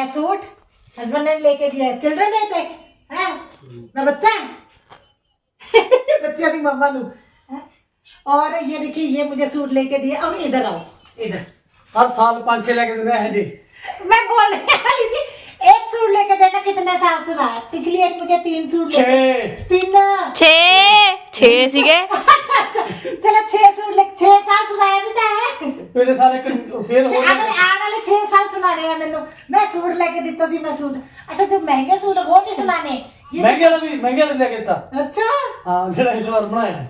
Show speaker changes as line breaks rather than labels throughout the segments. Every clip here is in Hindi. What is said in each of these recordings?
है सूट, हस्बैंड ने लेके दिया है। चिल्ड्रन डे थे हैं, मैं बच्चा है बच्चा की मम्मा लू। और ये देखिए ये मुझे सूट लेके दिए। और इधर आओ, इधर
हर साल 5-6 लेके देना है जी।
मैं बोलने वाली थी, एक सूट लेके देना कितने साल सुना है। पिछली एक मुझे 3 सूट लेके, 3
छह सीगे।
अच्छा चलो 6 सूट ले, 6 साल सुनाया भी तो है।
पहले साल एक फेल हो
अगर आने वाले 6 साल सुनाने हैं मैनू। मैं सूट लेके दिता सी, मैं सूट। अच्छा जो महंगे सूट वो नहीं सुनाने, ये तो
महंगे लेके था।
अच्छा
हाँ जरा इस बार बनाया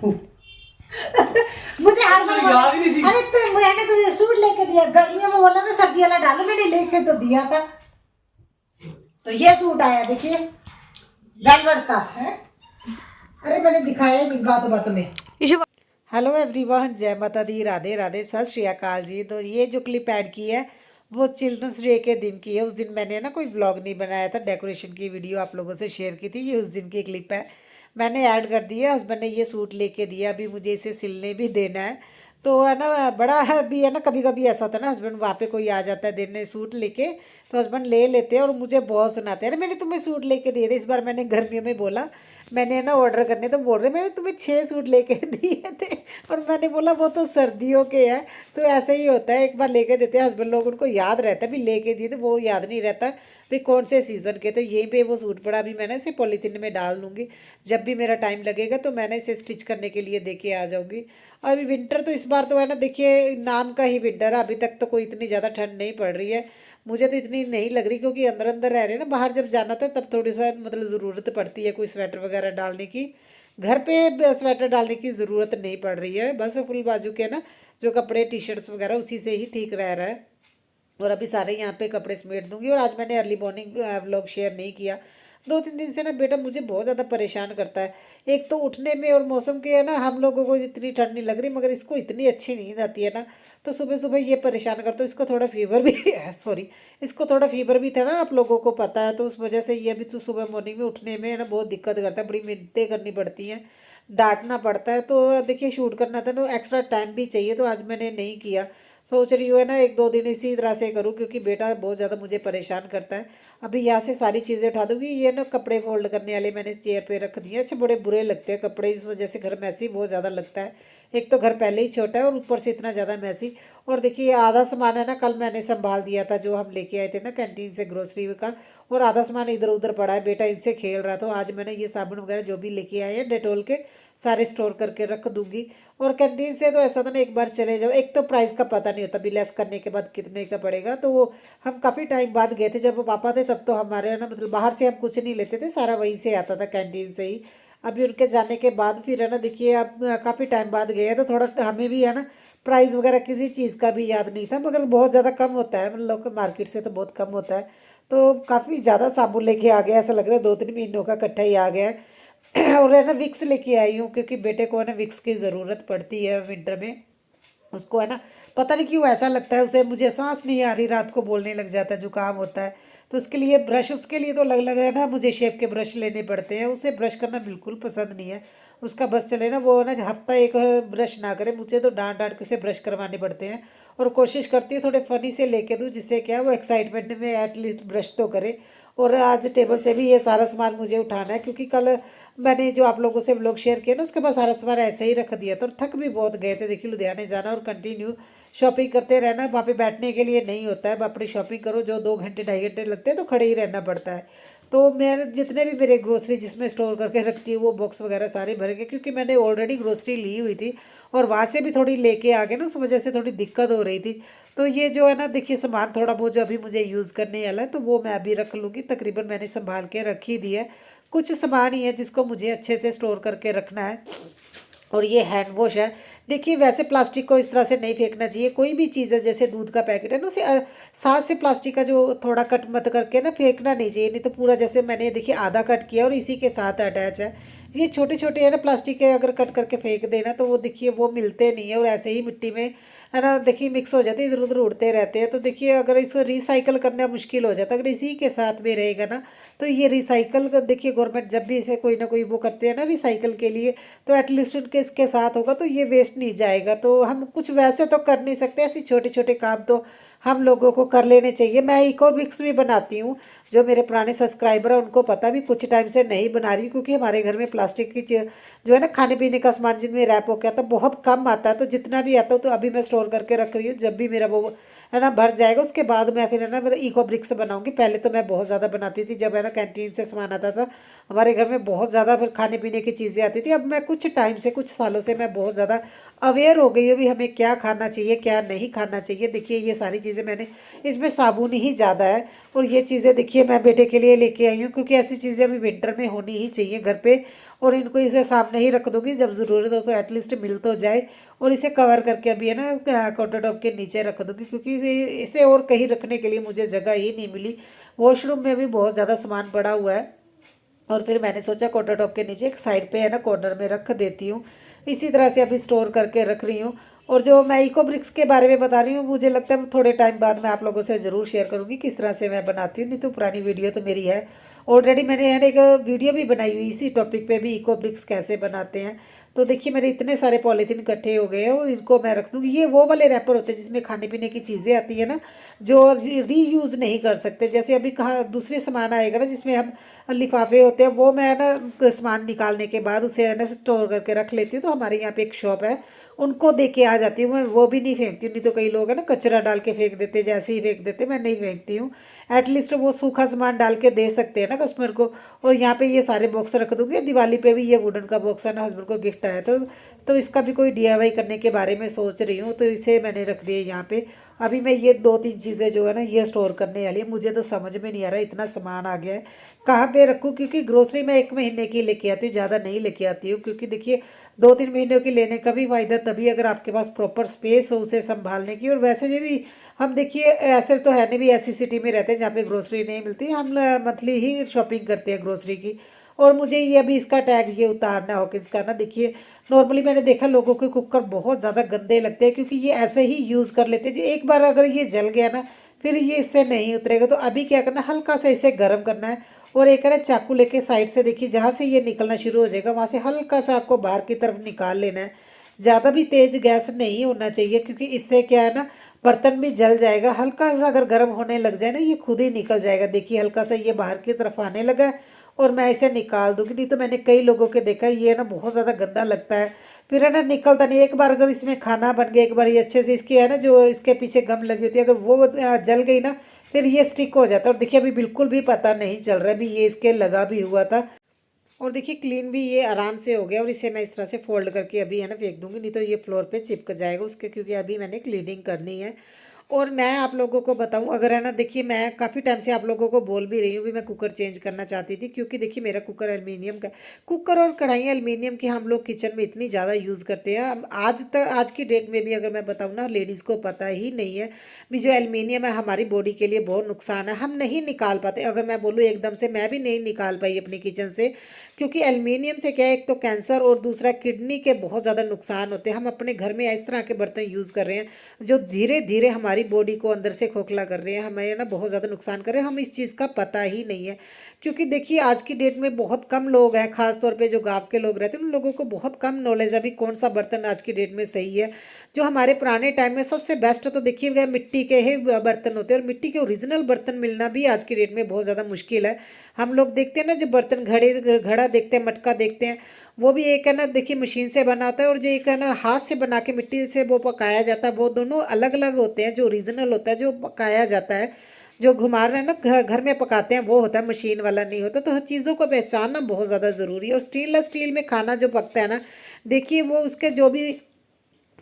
मुझे हर बार
याद ही नहीं सी।
अरे तो मैंने तो ये सूट लेके दिया, गर्मियों में बोला था सर्दी वाला डालो, मैंने लेके तो दिया था। तो ये सूट आया देखिए, वेलवेट का है। अरे मैंने दिखाया ही नहीं बातों में। हेलो एवरीवन, जय माता दी, राधे राधे, सत श्री अकाल जी। तो ये जो क्लिप ऐड की है वो चिल्ड्रंस डे के दिन की है। उस दिन मैंने ना कोई व्लॉग नहीं बनाया था, डेकोरेशन की वीडियो आप लोगों से शेयर की थी। ये उस दिन की क्लिप है, मैंने ऐड कर दी है। हस्बैंड ने ये सूट लेके दिया, अभी मुझे इसे सिलने भी देना है। तो है ना, बड़ा है भी है ना, कभी कभी ऐसा होता है ना, हस्बैंड वहाँ पे कोई आ जाता है देने सूट लेके, तो हस्बैंड ले लेते हैं और मुझे बहुत सुनाते हैं, अरे मैंने तुम्हें सूट लेके दिए थे। इस बार मैंने गर्मियों में बोला, मैंने ना ऑर्डर करने तो बोल रहे मैंने तुम्हें 6 सूट लेके दिए थे, और मैंने बोला वो तो सर्दियों के हैं। तो ऐसे ही होता है, एक बार लेके देते हैं हस्बैंड लोग, उनको याद रहता है भी लेके दिए, तो वो याद नहीं रहता भी कौन से सीज़न के। तो यहीं पे वो सूट पड़ा, अभी मैंने इसे पॉलीथीन में डाल लूँगी, जब भी मेरा टाइम लगेगा तो मैंने इसे स्टिच करने के लिए दे के आ जाऊँगी। और अभी विंटर तो इस बार तो है ना, देखिए नाम का ही विंटर है, अभी तक तो कोई इतनी ज़्यादा ठंड नहीं पड़ रही है, मुझे तो इतनी नहीं लग रही, क्योंकि अंदर अंदर रह रहे हैं ना, बाहर जब जाना था तब थोड़ी सा मतलब ज़रूरत पड़ती है कोई स्वेटर वगैरह डालने की। घर पे स्वेटर डालने की ज़रूरत नहीं पड़ रही है, बस फुल बाजू के ना जो कपड़े टी शर्ट्स वगैरह उसी से ही ठीक रह रहा है। और अभी सारे यहाँ पे कपड़े समेट दूंगी। और आज मैंने अर्ली मॉर्निंग व्लॉग शेयर नहीं किया, 2-3 दिन से ना बेटा मुझे बहुत ज़्यादा परेशान करता है। एक तो उठने में और मौसम के है ना, हम लोगों को इतनी ठंड नहीं लग रही, मगर इसको इतनी अच्छी नींद आती है ना, तो सुबह सुबह ये परेशान करता है। इसको थोड़ा फीवर भी सॉरी, इसको थोड़ा फीवर भी था ना, आप लोगों को पता है, तो उस वजह से ये भी तो सुबह मॉर्निंग में उठने में है ना बहुत दिक्कत करता है, बड़ी मिन्नतें करनी पड़ती हैं, डांटना पड़ता है। तो देखिए शूट करना था ना, एक्स्ट्रा टाइम भी चाहिए, तो आज मैंने नहीं किया। सोच रही हूँ है ना 1-2 दिन इसी तरह से करूँ, क्योंकि बेटा बहुत ज़्यादा मुझे परेशान करता है। अभी यहाँ से सारी चीज़ें उठा दूँगी। ये ना कपड़े फोल्ड करने वाले मैंने चेयर पे रख दिए। अच्छा बड़े बुरे लगते हैं कपड़े, इस वजह से घर मैसी बहुत ज़्यादा लगता है। एक तो घर पहले ही छोटा है और ऊपर से इतना ज़्यादा मैसी। और देखिए आधा सामान है ना, कल मैंने संभाल दिया था जो हम लेके आए थे ना कैंटीन से ग्रोसरी का, और आधा सामान इधर उधर पड़ा है, बेटा इनसे खेल रहा था। आज मैंने ये साबुन वगैरह जो भी लेके आए हैं डेटोल के, सारे स्टोर करके रख दूंगी। और कैंटीन से तो ऐसा था ना, एक बार चले जाओ, एक तो प्राइस का पता नहीं होता, भी लेस करने के बाद कितने का पड़ेगा। तो वो हम काफ़ी टाइम बाद गए थे, जब वो पापा थे तब तो हमारे ना मतलब बाहर से हम कुछ नहीं लेते थे, सारा वहीं से आता था कैंटीन से ही। अभी उनके जाने के बाद फिर है ना, देखिए अब काफ़ी टाइम बाद गए हैं, तो थोड़ा हमें भी है ना प्राइस वगैरह किसी चीज़ का भी याद नहीं था, मगर बहुत ज़्यादा कम होता है, मतलब मार्केट से तो बहुत कम होता है। तो काफ़ी ज़्यादा साबुन लेके आ गया, ऐसा लग रहा है 2-3 महीनों का इकट्ठा ही आ गया है। और है ना विक्स लेके आई हूँ, क्योंकि बेटे को है ना विक्स की ज़रूरत पड़ती है विंटर में। उसको है ना पता नहीं क्यों ऐसा लगता है उसे, मुझे सांस नहीं आ रही, रात को बोलने लग जाता है, जुकाम होता है। तो उसके लिए ब्रश, उसके लिए तो अलग अलग है ना, मुझे शेप के ब्रश लेने पड़ते हैं, उसे ब्रश करना बिल्कुल पसंद नहीं है। उसका बस चले ना, वो ना हफ्ता एक ब्रश ना करे, मुझे तो डांट डांट के उसे ब्रश करवाने पड़ते हैं। और कोशिश करती है थोड़े फनी से लेके दूँ, जिससे क्या वो एक्साइटमेंट में एटलीस्ट ब्रश तो करे। और आज टेबल से भी ये सारा सामान मुझे उठाना है, क्योंकि कल मैंने जो आप लोगों से व्लॉग शेयर किया ना, उसके बाद सारा सामान ऐसे ही रख दिया था, और थक भी बहुत गए थे। देखिए लुधियाने जाना और कंटिन्यू शॉपिंग करते रहना, वहाँ पे बैठने के लिए नहीं होता है, अपनी शॉपिंग करो, जो 2 घंटे 2.5 घंटे लगते हैं तो खड़े ही रहना पड़ता है। तो मैं जितने भी मेरे ग्रोसरी जिसमें स्टोर करके रखती हूँ, वो बॉक्स वगैरह सारे भर गए, क्योंकि मैंने ऑलरेडी ग्रोसरी ली हुई थी, और वहाँ से भी थोड़ी लेके आ गए ना, उस वजह से थोड़ी दिक्कत हो रही थी। तो ये जो है ना देखिए सामान थोड़ा बहुत जो अभी मुझे यूज़ करने वाला है, तो वो मैं अभी रख लूँगी। तकरीबन मैंने संभाल के रख ही दी है, कुछ सामान ही है जिसको मुझे अच्छे से स्टोर करके रखना है। और ये हैंड वॉश है। देखिए वैसे प्लास्टिक को इस तरह से नहीं फेंकना चाहिए, कोई भी चीज़ है, जैसे दूध का पैकेट है ना, उसे साथ से प्लास्टिक का जो थोड़ा कट मत करके ना फेंकना नहीं चाहिए, नहीं तो पूरा, जैसे मैंने देखिए आधा कट किया और इसी के साथ अटैच है। ये छोटे छोटे है ना प्लास्टिक के, अगर कट करके फेंक देना तो वो देखिए वो मिलते नहीं है, और ऐसे ही मिट्टी में है ना देखिए मिक्स हो जाते हैं, इधर उधर उड़ते रहते हैं। तो देखिए अगर इसको रिसाइकल करना मुश्किल हो जाता है, अगर इसी के साथ में रहेगा ना, तो ये रिसाइकल का देखिए गवर्नमेंट जब भी इसे कोई ना कोई वो करते हैं ना रिसाइकल के लिए, तो एटलीस्ट उनके इसके साथ होगा, तो ये वेस्ट वेस्ट नहीं जाएगा। तो हम कुछ वैसे तो कर नहीं सकते, ऐसे छोटे छोटे काम तो हम लोगों को कर लेने चाहिए। मैं इकोब्रिक्स भी बनाती हूँ, जो मेरे पुराने सब्सक्राइबर हैं उनको पता भी, कुछ टाइम से नहीं बना रही क्योंकि हमारे घर में प्लास्टिक की जो है ना खाने पीने का सामान जिनमें रैप हो गया तो बहुत कम आता है। तो जितना भी आता है तो अभी मैं स्टोर करके रख रही हूँ, जब भी मेरा वो है ना भर जाएगा उसके बाद मैं फिर है ना मतलब इको ब्रिक्स बनाऊंगी। पहले तो मैं बहुत ज़्यादा बनाती थी, जब है ना कैंटीन से सामान आता था हमारे घर में बहुत ज़्यादा फिर खाने पीने की चीज़ें आती थी। अब मैं कुछ टाइम से, कुछ सालों से मैं बहुत ज़्यादा अवेयर हो गई हूँ भी हमें क्या खाना चाहिए क्या नहीं खाना चाहिए। देखिए ये सारी चीज़ें मैंने, इसमें साबुन ही ज़्यादा है और ये चीज़ें देखिए मैं बेटे के लिए लेके आई हूँ क्योंकि ऐसी चीज़ें अभी विंटर में होनी ही चाहिए घर पे। और इनको इसे सामने ही रख दूँगी, जब ज़रूरत हो तो एटलीस्ट मिल तो जाए। और इसे कवर करके अभी है ना काउंटर टॉप के नीचे रख दूँगी क्योंकि इसे और कहीं रखने के लिए मुझे जगह ही नहीं मिली। वॉशरूम में भी बहुत ज़्यादा सामान पड़ा हुआ है और फिर मैंने सोचा काउंटर टॉप के नीचे एक साइड पे है ना कॉर्नर में रख देती हूँ। इसी तरह से अभी स्टोर करके रख रही हूँ। और जो मैं इको ब्रिक्स के बारे में बता रही हूँ, मुझे लगता है थोड़े टाइम बाद मैं आप लोगों से ज़रूर शेयर करूँगी किस तरह से मैं बनाती हूँ। नहीं तो पुरानी वीडियो तो मेरी है ऑलरेडी, मैंने है ना एक वीडियो भी बनाई हुई इसी टॉपिक पे भी, इको ब्रिक्स कैसे बनाते हैं। तो देखिए मेरे इतने सारे पॉलीथीन इकट्ठे हो गए हैं और इनको मैं रख दूँगी। ये वो वाले रैपर होते हैं जिसमें खाने पीने की चीज़ें आती है ना, जो रीयूज़ नहीं कर सकते। जैसे अभी कहाँ दूसरे सामान आएगा ना जिसमें हम लिफाफे होते हैं, वो मैं ना सामान निकालने के बाद उसे है ना स्टोर करके रख लेती हूँ। तो हमारे यहाँ पे एक शॉप है, उनको दे के आ जाती हूँ मैं, वो भी नहीं फेंकती हूँ। नहीं तो कई लोग है ना कचरा डाल के फेंक देते, जैसे ही फेंक देते, मैं नहीं फेंकती हूँ। एटलीस्ट वो सूखा सामान डाल के दे सकते हैं ना कस्टमर को। और यहाँ पे ये सारे बॉक्स रख दूँगी। दिवाली पे भी ये वुडन का बॉक्स है ना हस्बैंड को गिफ्ट आया तो इसका भी कोई DIY करने के बारे में सोच रही हूँ, तो इसे मैंने रख दिया यहाँ पे। अभी मैं ये 2-3 चीज़ें जो है ना ये स्टोर करने वाली है। मुझे तो समझ में नहीं आ रहा, इतना सामान आ गया है कहाँ पे रखूँ, क्योंकि ग्रोसरी मैं 1 महीने की लेके आती हूँ, ज़्यादा नहीं लेके आती हूँ। क्योंकि देखिए 2-3 महीनों की लेने का भी फ़ायदा तभी अगर आपके पास प्रॉपर स्पेस हो उसे संभालने की। और वैसे भी हम देखिए ऐसे तो है नहीं भी ऐसी सिटी में रहते हैं जहाँ पे ग्रोसरी नहीं मिलती, हम मंथली ही शॉपिंग करते हैं ग्रोसरी की। और मुझे ये अभी इसका टैग ये उतारना हो कि इसका ना, देखिए नॉर्मली मैंने देखा लोगों के कुकर बहुत ज़्यादा गंदे लगते हैं क्योंकि ये ऐसे ही यूज़ कर लेते हैं। एक बार अगर ये जल गया ना फिर ये इससे नहीं उतरेगा। तो अभी क्या करना, हल्का सा इसे गर्म करना है और एक है ना चाकू लेके साइड से देखिए जहाँ से ये निकलना शुरू हो जाएगा वहाँ से हल्का सा आपको बाहर की तरफ निकाल लेना है। ज़्यादा भी तेज़ गैस नहीं होना चाहिए क्योंकि इससे क्या है ना बर्तन भी जल जाएगा। हल्का सा अगर गर्म होने लग जाए ना ये खुद ही निकल जाएगा। देखिए हल्का सा ये बाहर की तरफ आने लगा है और मैं इसे निकाल दूंगी। नहीं तो मैंने कई लोगों के देखा ये ना बहुत ज़्यादा गंदा लगता है, फिर है ना निकलता नहीं। एक बार अगर इसमें खाना बन गया, एक बार ये अच्छे से इसकी है ना जो इसके पीछे गम लगी होती है अगर वो जल गई ना फिर ये स्टिक हो जाता है। और देखिए अभी बिल्कुल भी पता नहीं चल रहा है भी ये इसके लगा भी हुआ था। और देखिए क्लीन भी ये आराम से हो गया। और इसे मैं इस तरह से फोल्ड करके अभी है ना फेंक दूंगी, नहीं तो ये फ्लोर पे चिपक जाएगा उसके, क्योंकि अभी मैंने क्लीनिंग करनी है। और मैं आप लोगों को बताऊं अगर है ना, देखिए मैं काफ़ी टाइम से आप लोगों को बोल भी रही हूँ भी मैं कुकर चेंज करना चाहती थी क्योंकि देखिए मेरा कुकर एल्युमिनियम का, कुकर और कढ़ाई एल्युमिनियम की हम लोग किचन में इतनी ज़्यादा यूज़ करते हैं। आज की डेट में भी अगर मैं बताऊँ ना लेडीज़ को पता ही नहीं है भी जो एल्युमिनियम है हमारी बॉडी के लिए बहुत नुकसान है, हम नहीं निकाल पाते। अगर मैं बोलूँ एकदम से मैं भी नहीं निकाल पाई अपनी किचन से, क्योंकि एल्युमिनियम से क्या है, एक तो कैंसर और दूसरा किडनी के बहुत ज़्यादा नुकसान होते हैं। हम अपने घर में इस तरह के बर्तन यूज़ कर रहे हैं जो धीरे धीरे हमारी बॉडी को अंदर से खोखला कर रहे हैं, हमें ना बहुत ज़्यादा नुकसान कर रहे हैं। हम इस चीज़ का पता ही नहीं है क्योंकि देखिए आज की डेट में बहुत कम लोग हैं, खास तौर पे जो गाँव के लोग रहते हैं उन लोगों को बहुत कम नॉलेज है अभी कौन सा बर्तन आज की डेट में सही है। जो हमारे पुराने टाइम में सबसे बेस्ट तो देखिए मिट्टी के ही बर्तन होते हैं और मिट्टी के ओरिजिनल बर्तन मिलना भी आज की डेट में बहुत ज़्यादा मुश्किल है। हम लोग देखते हैं ना जो बर्तन घड़ा देखते हैं, मटका देखते हैं, वो भी एक है ना देखिए मशीन से बना होता है और जो एक है ना हाथ से बना के मिट्टी से वो पकाया जाता है, वो दोनों अलग अलग होते हैं। जो ओरिजिनल होता है जो पकाया जाता है, जो घुमा रहे हैं ना घर में पकाते हैं, वो होता है, मशीन वाला नहीं होता। तो हर चीज़ों को पहचानना बहुत ज़्यादा ज़रूरी है। और स्टेनलेस स्टील में खाना जो पकता है ना, देखिए वो उसके जो भी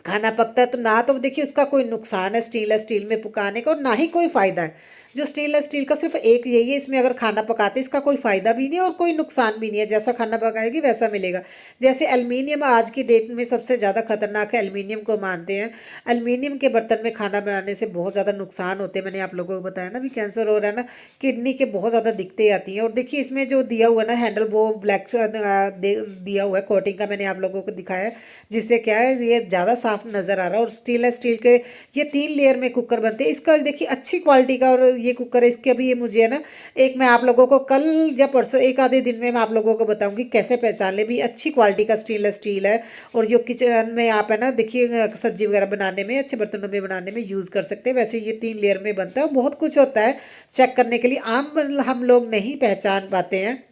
खाना पकता है तो ना तो देखिए उसका कोई नुकसान है स्टेनलेस स्टील में पकाने का और ना ही कोई फ़ायदा है। जो स्टेनलेस स्टील का सिर्फ एक यही है, इसमें अगर खाना पकाते इसका कोई फ़ायदा भी नहीं है और कोई नुकसान भी नहीं है, जैसा खाना पकाएगी वैसा मिलेगा। जैसे एल्युमिनियम आज की डेट में सबसे ज़्यादा खतरनाक है, एल्युमिनियम को मानते हैं। एल्युमिनियम के बर्तन में खाना बनाने से बहुत ज़्यादा नुकसान होते हैं, मैंने आप लोगों को बताया ना भी कैंसर हो रहा है ना, किडनी के बहुत ज़्यादा दिक्कतें आती हैं। और देखिए इसमें जो दिया हुआ ना हैंडल वो ब्लैक दिया हुआ है कोटिंग का, मैंने आप लोगों को दिखाया है, जिससे क्या है ये ज़्यादा साफ नज़र आ रहा है। और स्टेनलेस स्टील के ये 3 लेयर में कुकर बनते हैं, इसका देखिए अच्छी क्वालिटी का और ये कुकर है, इसके अभी ये मुझे है ना, एक मैं आप लोगों को कल या परसों एक आधे दिन में मैं आप लोगों को बताऊंगी कैसे पहचान ले भी। अच्छी क्वालिटी का स्टेनलेस स्टील है, और जो किचन में आप है ना देखिए सब्जी वगैरह बनाने में, अच्छे बर्तनों में बनाने में यूज़ कर सकते हैं। वैसे ये 3 लेयर में बनता है, बहुत कुछ होता है चेक करने के लिए, आम हम लोग नहीं पहचान पाते हैं।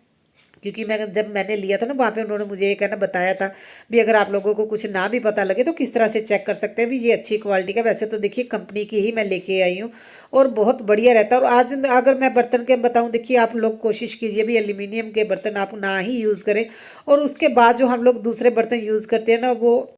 क्योंकि जब मैंने लिया था ना वहाँ पे उन्होंने मुझे एक है ना बताया था भी अगर आप लोगों को कुछ ना भी पता लगे तो किस तरह से चेक कर सकते हैं भी ये अच्छी क्वालिटी का। वैसे तो देखिए कंपनी की ही मैं लेके आई हूँ और बहुत बढ़िया रहता है। और आज अगर मैं बर्तन के बताऊँ, देखिए आप लोग कोशिश कीजिए भी एल्यूमिनियम के बर्तन आप ना ही यूज़ करें। और उसके बाद जो हम लोग दूसरे बर्तन यूज़ करते हैं ना, वो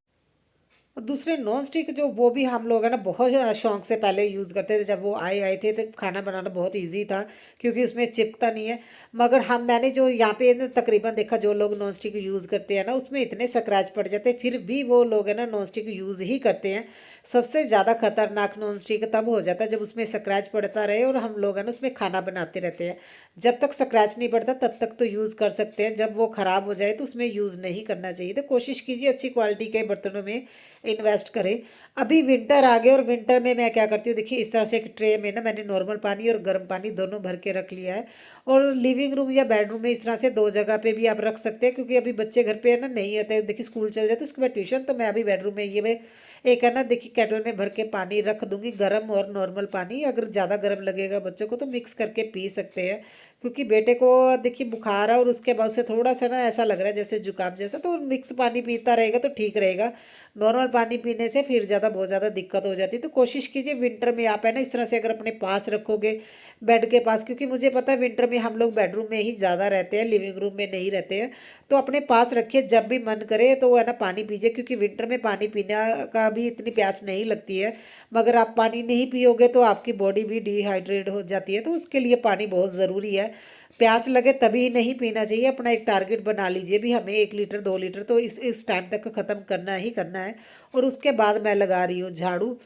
और दूसरे नॉन स्टिक जो, वो भी हम लोग है ना बहुत शौक से पहले यूज़ करते थे। जब वो आए थे तो खाना बनाना बहुत इजी था क्योंकि उसमें चिपकता नहीं है। मगर मैंने जो यहाँ पे ना तकरीबन देखा जो लोग नॉन स्टिक यूज़ करते हैं ना उसमें इतने स्क्रैच पड़ जाते हैं, फिर भी वो लोग है ना नॉन स्टिक यूज़ ही करते हैं। सबसे ज़्यादा खतरनाक नॉन स्टिक तब हो जाता है जब उसमें स्क्रैच पड़ता रहे और हम लोग है ना उसमें खाना बनाते रहते हैं। जब तक स्क्रैच नहीं पड़ता तब तक तो यूज़ कर सकते हैं, जब वो ख़राब हो जाए तो उसमें यूज़ नहीं करना चाहिए। तो कोशिश कीजिए अच्छी क्वालिटी के बर्तनों में इन्वेस्ट करें। अभी विंटर आ गया और विंटर में मैं क्या करती हूँ, देखिए इस तरह से एक ट्रे में ना मैंने नॉर्मल पानी और गर्म पानी दोनों भर के रख लिया है। और लिविंग रूम या बेडरूम में इस तरह से 2 जगह पे भी आप रख सकते हैं, क्योंकि अभी बच्चे घर पे है ना नहीं आते, देखिए स्कूल चल जाते उसके बाद ट्यूशन, तो मैं अभी बेडरूम में ये मैं एक है ना देखिए केटल में भर के पानी रख दूंगी, गर्म और नॉर्मल पानी। अगर ज़्यादा गर्म लगेगा बच्चों को तो मिक्स करके पी सकते हैं, क्योंकि बेटे को देखिए बुखार है और उसके बाद से थोड़ा सा ना ऐसा लग रहा है जैसे जुकाम जैसा, तो मिक्स पानी पीता रहेगा तो ठीक रहेगा। नॉर्मल पानी पीने से फिर बहुत ज़्यादा दिक्कत हो जाती है। तो कोशिश कीजिए विंटर में आप है ना इस तरह से अगर अपने पास रखोगे बेड के पास, क्योंकि मुझे पता है विंटर में हम लोग बेडरूम में ही ज़्यादा रहते हैं, लिविंग रूम में नहीं रहते हैं। तो अपने पास रखिए, जब भी मन करे तो है ना पानी पीजिए, क्योंकि विंटर में पानी पीने का भी इतनी प्यास नहीं लगती है। मगर आप पानी नहीं पियोगे तो आपकी बॉडी भी डिहाइड्रेट हो जाती है, तो उसके लिए पानी बहुत ज़रूरी है। प्यास लगे तभी नहीं पीना चाहिए, अपना एक टारगेट बना लीजिए भी हमें 1 लीटर 2 लीटर तो इस टाइम तक ख़त्म करना ही करना है। और उसके बाद मैं लगा रही हूँ झाड़ू।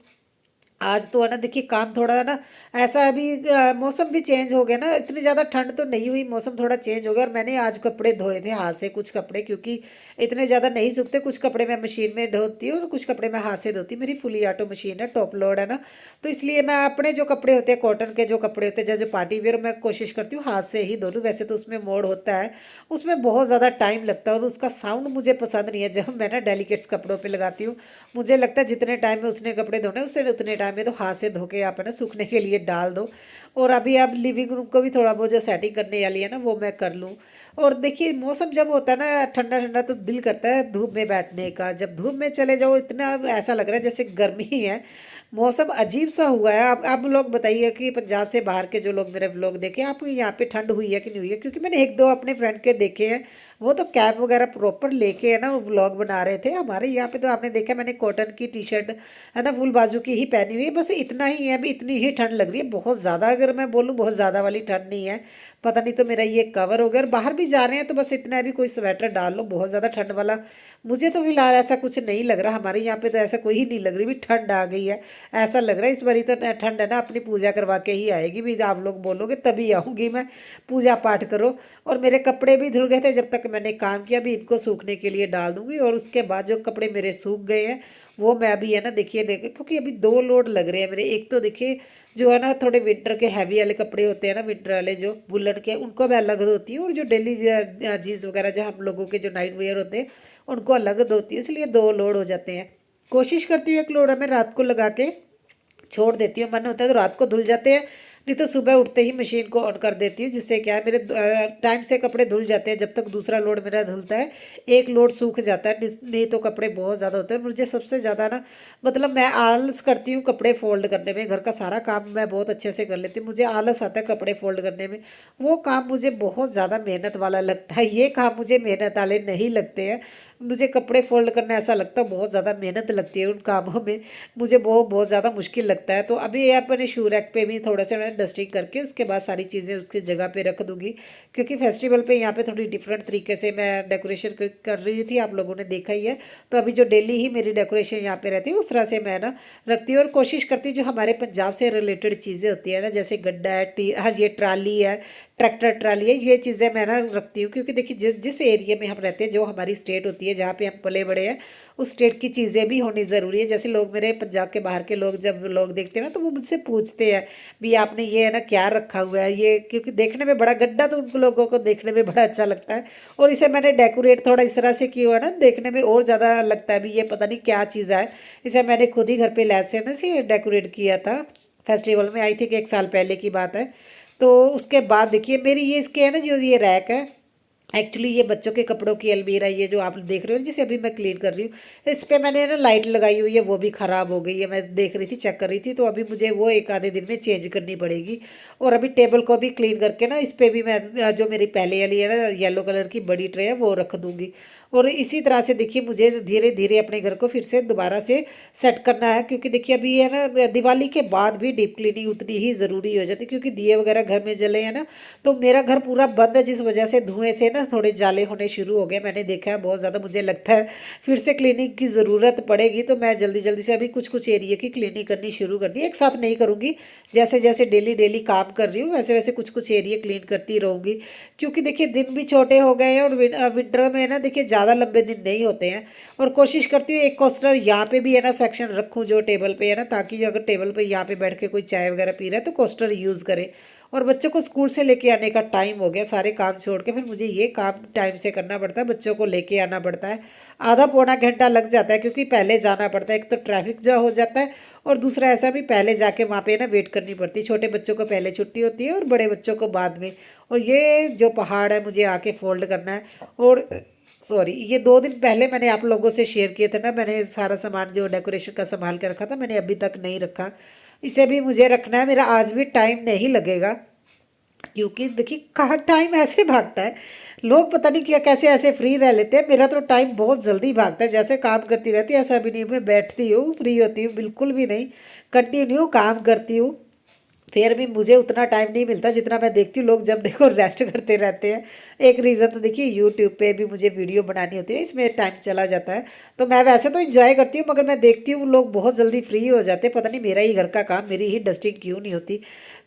आज तो है ना देखिए काम थोड़ा है ना ऐसा, अभी मौसम भी चेंज हो गया ना, इतनी ज़्यादा ठंड तो नहीं हुई, मौसम थोड़ा चेंज हो गया। और मैंने आज कपड़े धोए थे हाथ से कुछ कपड़े, क्योंकि इतने ज़्यादा नहीं सूखते। कुछ कपड़े मैं मशीन में धोती हूँ और कुछ कपड़े मैं हाथ से धोती हूँ, मेरी फुली ऑटो मशीन है, टॉप लोड है ना। तो इसलिए मैं अपने जो कपड़े होते हैं कॉटन के जो कपड़े होते हैं जो पार्टी वेयर, मैं कोशिश करती हूँ हाथ से ही धो लूँ। वैसे तो उसमें मोड़ होता है, उसमें बहुत ज़्यादा टाइम लगता है और उसका साउंड मुझे पसंद नहीं है। जब मैं ना डेलिकेट्स कपड़ों पर लगाती हूँ, मुझे लगता है जितने टाइम में उसने कपड़े धोने उससे उतने टाइम में तो हाथ से धो के आप है ना सूखने के लिए डाल दो। और अभी अब लिविंग रूम को भी थोड़ा बहुत जो सेटिंग करने वाली है ना वो मैं कर लूँ। और देखिए मौसम जब होता है ना ठंडा ठंडा तो दिल करता है धूप में बैठने का, जब धूप में चले जाओ इतना ऐसा लग रहा है जैसे गर्मी है। मौसम अजीब सा हुआ है। आप लोग बताइए कि पंजाब से बाहर के जो लोग मेरे व्लॉग देखे, आपको यहाँ पे ठंड हुई है कि नहीं हुई है? क्योंकि मैंने 1-2 अपने फ्रेंड के देखे हैं, वो तो कैप वगैरह प्रॉपर लेके है ना वो व्लॉग बना रहे थे। हमारे यहाँ पे तो आपने देखा मैंने कॉटन की टी शर्ट है ना फुल बाजू की ही पहनी हुई है, बस इतना ही है, अभी इतनी ही ठंड लग रही है। बहुत ज़्यादा अगर मैं बोलूँ बहुत ज़्यादा वाली ठंड नहीं है, पता नहीं तो मेरा ये कवर हो गया। और बाहर भी जा रहे हैं तो बस इतना है भी कोई स्वेटर डाल लो, बहुत ज़्यादा ठंड वाला मुझे तो फिलहाल ऐसा कुछ नहीं लग रहा। हमारे यहाँ पे तो ऐसा कोई ही नहीं लग रही भी ठंड आ गई है, ऐसा लग रहा है इस बारी तो ठंड है ना अपनी पूजा करवा के ही आएगी भी, आप लोग बोलोगे तभी आऊँगी मैं, पूजा पाठ करो। और मेरे कपड़े भी धुल गए थे जब तक मैंने काम किया, भी इनको सूखने के लिए डाल दूंगी। और उसके बाद जो कपड़े मेरे सूख गए हैं वो मैं अभी है ना देखिए क्योंकि अभी 2 लोड लग रहे हैं मेरे। एक तो देखिए जो है ना थोड़े विंटर के हैवी वाले कपड़े होते हैं ना, विंटर वाले जो वुलन के, उनको मैं अलग धोती हूँ। और जो डेली जीन्स वगैरह जो हम लोगों के जो नाइट वेयर होते हैं उनको अलग धोती हूँ, इसलिए 2 लोड हो जाते हैं। कोशिश करती हूँ 1 लोड मैं रात को लगा के छोड़ देती हूँ, मन होता है तो रात को धुल जाते हैं, नहीं तो सुबह उठते ही मशीन को ऑन कर देती हूँ, जिससे क्या है मेरे टाइम से कपड़े धुल जाते हैं। जब तक दूसरा लोड मेरा धुलता है 1 लोड सूख जाता है, नहीं तो कपड़े बहुत ज़्यादा होते हैं। मुझे सबसे ज़्यादा ना मतलब मैं आलस करती हूँ कपड़े फोल्ड करने में, घर का सारा काम मैं बहुत अच्छे से कर लेती हूँ, मुझे आलस आता है कपड़े फोल्ड करने में। वो काम मुझे बहुत ज़्यादा मेहनत वाला लगता है, ये काम मुझे मेहनत वाले नहीं लगते हैं। मुझे कपड़े फोल्ड करना ऐसा लगता है बहुत ज़्यादा मेहनत लगती है उन कामों में, मुझे बहुत ज़्यादा मुश्किल लगता है। तो अभी अपने शू रैक पे भी थोड़ा सा मैं डस्टिंग करके उसके बाद सारी चीज़ें उसकी जगह पे रख दूँगी, क्योंकि फेस्टिवल पे यहाँ पे थोड़ी डिफरेंट तरीके से मैं डेकोरेशन कर रही थी, आप लोगों ने देखा ही है। तो अभी जो डेली ही मेरी डेकोरेशन यहाँ पे रहती है उस तरह से मैं ना रखती हूँ। और कोशिश करती हूँ जो हमारे पंजाब से रिलेटेड चीज़ें होती है ना, जैसे गड्ढा है, हाँ ये ट्राली है, ट्रैक्टर ट्राली है, ये चीज़ें मैं ना रखती हूँ। क्योंकि देखिए जिस एरिया में हम रहते हैं, जो हमारी स्टेट होती है जहाँ पे हम पले बड़े हैं, उस स्टेट की चीज़ें भी होनी ज़रूरी है। जैसे लोग मेरे पंजाब के बाहर के लोग जब लोग देखते हैं ना, तो वो मुझसे पूछते हैं भी आपने ये है ना क्या रखा हुआ है ये, क्योंकि देखने में बड़ा गड्ढा, तो उन लोगों को देखने में बड़ा अच्छा लगता है। और इसे मैंने डेकोरेट थोड़ा इस तरह से किया हुआ है ना, देखने में और ज़्यादा लगता है भी ये पता नहीं क्या चीज़ है। इसे मैंने खुद ही घर पे लैस से ना से डेकोरेट किया था फेस्टिवल में, आई थिंक 1 साल पहले की बात है। तो उसके बाद देखिए मेरी ये इसके है ना जो ये रैक है, एक्चुअली ये बच्चों के कपड़ों की अलमीरा, ये जो आप देख रहे हो जिसे अभी मैं क्लीन कर रही हूँ, इस पे मैंने ना लाइट लगाई हुई है, वो भी ख़राब हो गई है। मैं देख रही थी, चेक कर रही थी, तो अभी मुझे वो एक आधे दिन में चेंज करनी पड़ेगी। और अभी टेबल को भी क्लीन करके ना, इस पे भी मैं जो मेरी पहले वाली है ना येलो कलर की बड़ी ट्रे है वो रख दूँगी। और इसी तरह से देखिए मुझे धीरे धीरे अपने घर को फिर से दोबारा से सेट करना है। क्योंकि देखिए अभी है ना दिवाली के बाद भी डीप क्लीनिंग उतनी ही ज़रूरी हो जाती है, क्योंकि दिए वगैरह घर में जले हैं ना, तो मेरा घर पूरा बंद है, जिस वजह से धुएं से ना थोड़े जाले होने शुरू हो गए। मैंने देखा है बहुत ज़्यादा, मुझे लगता है फिर से क्लीनिंग की ज़रूरत पड़ेगी। तो मैं जल्दी जल्दी से अभी कुछ कुछ एरिया की क्लीनिंग करनी शुरू कर दी, एक साथ नहीं करूँगी। जैसे जैसे डेली डेली काम कर रही हूँ वैसे वैसे कुछ कुछ एरिया क्लीन करती रहूँगी। क्योंकि देखिए दिन भी छोटे हो गए हैं, और विंटर में ना देखिए ज़्यादा लंबे दिन नहीं होते हैं। और कोशिश करती हूँ एक कोस्टर यहाँ पे भी है ना सेक्शन रखूँ जो टेबल पे है ना, ताकि अगर टेबल पे यहाँ पे बैठ के कोई चाय वगैरह पी रहा है तो कोस्टर यूज़ करे। और बच्चों को स्कूल से लेके आने का टाइम हो गया, सारे काम छोड़ के फिर मुझे ये काम टाइम से करना पड़ता है, बच्चों को लेके आना पड़ता है। आधा पौना घंटा लग जाता है, क्योंकि पहले जाना पड़ता है, एक तो ट्रैफिक जा हो जाता है, और दूसरा ऐसा भी पहले जाके वहाँ पे ना वेट करनी पड़ती है। छोटे बच्चों को पहले छुट्टी होती है और बड़े बच्चों को बाद में। और ये जो पहाड़ है मुझे आके फोल्ड करना है। और सॉरी, ये 2 दिन पहले मैंने आप लोगों से शेयर किए थे ना, मैंने सारा सामान जो डेकोरेशन का संभाल के रखा था, मैंने अभी तक नहीं रखा। इसे भी मुझे रखना है, मेरा आज भी टाइम नहीं लगेगा। क्योंकि देखिए कहाँ टाइम ऐसे भागता है, लोग पता नहीं क्या कैसे ऐसे फ्री रह लेते हैं, मेरा तो टाइम बहुत जल्दी भागता है। जैसे काम करती रहती हूँ ऐसा भी नहीं मैं बैठती हूँ फ्री होती हूँ, बिल्कुल भी नहीं, कंटिन्यू काम करती हूँ। फिर भी मुझे उतना टाइम नहीं मिलता जितना मैं देखती हूँ लोग जब देखो रेस्ट करते रहते हैं। एक रीज़न तो देखिए यूट्यूब पे भी मुझे वीडियो बनानी होती है, इसमें टाइम चला जाता है। तो मैं वैसे तो इंजॉय करती हूँ, मगर मैं देखती हूँ लोग बहुत जल्दी फ्री हो जाते हैं, पता नहीं मेरा ही घर का काम, मेरी ही डस्टिंग क्यों नहीं होती।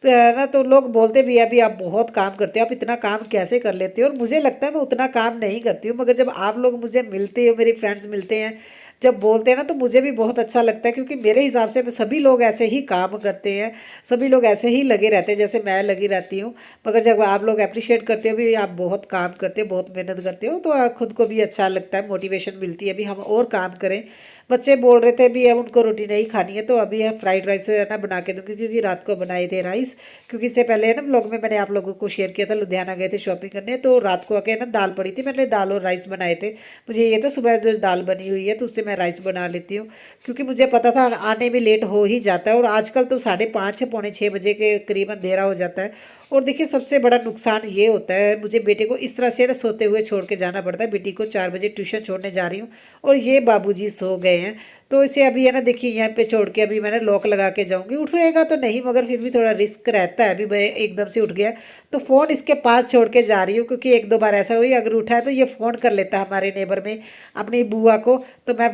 तो है ना, तो लोग बोलते भी अभी आप बहुत काम करते हो, आप इतना काम कैसे कर लेते हो। और मुझे लगता है मैं उतना काम नहीं करती हूँ, मगर जब आप लोग मुझे मिलते हो, मेरे फ्रेंड्स मिलते हैं, जब बोलते हैं ना, तो मुझे भी बहुत अच्छा लगता है। क्योंकि मेरे हिसाब से सभी लोग ऐसे ही काम करते हैं, सभी लोग ऐसे ही लगे रहते हैं जैसे मैं लगी रहती हूँ। मगर जब आप लोग अप्रिशिएट करते हो भी आप बहुत काम करते हो, बहुत मेहनत करते हो, तो खुद को भी अच्छा लगता है, मोटिवेशन मिलती है भी हम और काम करें। बच्चे बोल रहे थे भी अब उनको रोटी नहीं खानी है, तो अभी हम फ्राइड राइस है ना बना के दूँगी, क्योंकि रात को बनाए थे राइस। क्योंकि इससे पहले है ना ब्लॉग में मैंने आप लोगों को शेयर किया था, लुधियाना गए थे शॉपिंग करने, तो रात को आके ना दाल पड़ी थी, मैंने दाल और राइस बनाए थे। मुझे ये था सुबह जो दाल बनी हुई है तो उससे मैं राइस बना लेती हूँ, क्योंकि मुझे पता था आने में लेट हो ही जाता है। और आजकल तो 5:30 पौने 6 बजे के करीबन अंधेरा हो जाता है। और देखिए सबसे बड़ा नुकसान ये होता है, मुझे बेटे को इस तरह से ना सोते हुए छोड़ के जाना पड़ता है। बेटी को 4 बजे ट्यूशन छोड़ने जा रही हूँ, और ये बाबूजी सो गए हैं, तो इसे अभी है ना देखिए यहाँ पे छोड़ के अभी मैंने लॉक लगा के जाऊँगी। उठेगा तो नहीं, मगर फिर भी थोड़ा रिस्क रहता है। अभी मैं एकदम से उठ गया तो फ़ोन इसके पास छोड़ के जा रही हूँ, क्योंकि 1-2 बार ऐसा हुई अगर उठा है तो ये फ़ोन कर लेता है हमारे नेबर में अपनी बुआ को, तो मैं